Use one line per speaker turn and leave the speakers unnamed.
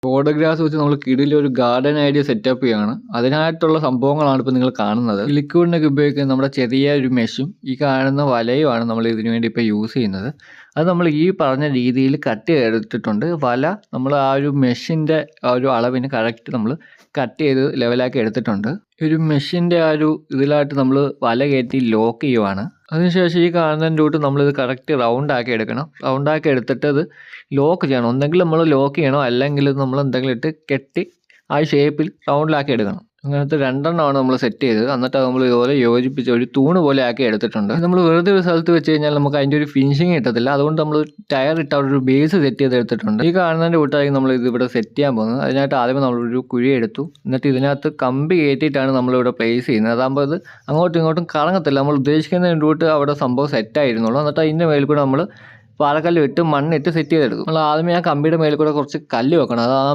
Photographs വെച്ച് നമ്മൾ കിടിലൊരു garden idea setup ചെയ്യുകയാണ്. അതിനായിട്ടുള്ള സംഭവങ്ങളാണ് ഇപ്പോൾ നിങ്ങൾ കാണുന്നത്. ലിക്വിഡിനൊക്കെ ഉപയോഗിക്കുന്ന നമ്മുടെ ചെറിയ ഒരു മെഷും ഈ കാണുന്ന വലയുമാണ് നമ്മൾ ഇതിനു വേണ്ടി ഇപ്പോൾ യൂസ് ചെയ്യുന്നത്. അത് നമ്മൾ ഈ പറഞ്ഞ രീതിയിൽ കട്ട് ചെയ്തെടുത്തിട്ടുണ്ട്. വല നമ്മൾ ആ ഒരു മെഷിൻ്റെ ആ ഒരു അളവിന് കറക്റ്റ് നമ്മൾ കട്ട് ചെയ്ത് ലെവലാക്കി എടുത്തിട്ടുണ്ട്. ഒരു മെഷിൻ്റെ ആ ഒരു ഇതിലായിട്ട് നമ്മൾ വല കയറ്റി ലോക്ക് ചെയ്യുവാണ്. അതിനുശേഷം ഈ കാണുന്നതിൻ്റെ കൂട്ട് നമ്മളിത് കറക്റ്റ് റൗണ്ടാക്കി എടുക്കണം. റൗണ്ടാക്കി എടുത്തിട്ട് അത് ലോക്ക് ചെയ്യണം. ഒന്നെങ്കിൽ നമ്മൾ ലോക്ക് ചെയ്യണം, അല്ലെങ്കിൽ നമ്മൾ എന്തെങ്കിലും ഇട്ട് കെട്ടി ആ ഷേപ്പിൽ റൗണ്ടിലാക്കി എടുക്കണം. അങ്ങനത്തെ രണ്ടെണ്ണമാണ് നമ്മൾ സെറ്റ് ചെയ്തത്. എന്നിട്ട് നമ്മൾ ഇതുപോലെ യോജിപ്പിച്ച് ഒരു തൂണ് പോലെ ആക്കി എടുത്തിട്ടുണ്ട്. നമ്മൾ വെറുതെ ഒരു സ്ഥലത്ത് വെച്ച് കഴിഞ്ഞാൽ നമുക്ക് അതിൻ്റെ ഒരു ഫിനിഷിങ് കിട്ടത്തില്ല. അതുകൊണ്ട് നമ്മൾ ടയർ ഇട്ട് അവിടെ ഒരു ബേസ് സെറ്റ് ചെയ്ത് എടുത്തിട്ടുണ്ട്. ഈ കാണുന്നതിൻ്റെ കൂട്ടായിരിക്കും നമ്മൾ ഇത് ഇവിടെ സെറ്റ് ചെയ്യാൻ പോകുന്നത്. അതിനായിട്ട് ആദ്യമേ നമ്മളൊരു കുഴി എടുത്തു. എന്നിട്ട് ഇതിനകത്ത് കമ്പി കയറ്റിയിട്ടാണ് നമ്മളിവിടെ പ്ലേസ് ചെയ്യുന്നത്. അതാകുമ്പോൾ അത് അങ്ങോട്ടും ഇങ്ങോട്ടും കറങ്ങത്തില്ല. നമ്മൾ ഉദ്ദേശിക്കുന്നതിൻ്റെ കൂട്ട് അവിടെ സംഭവം സെറ്റായിരുന്നുള്ളൂ. എന്നിട്ട് അതിൻ്റെ മേളിൽ കൂടെ നമ്മൾ പാറക്കല്ല് ഇട്ട് മണ്ണിട്ട് സെറ്റ് ചെയ്തെടുക്കും. നമ്മൾ ആദ്യമേ ആ കമ്പിയുടെ മേളിൽ കൂടെ കുറച്ച് കല്ല് വെക്കണം.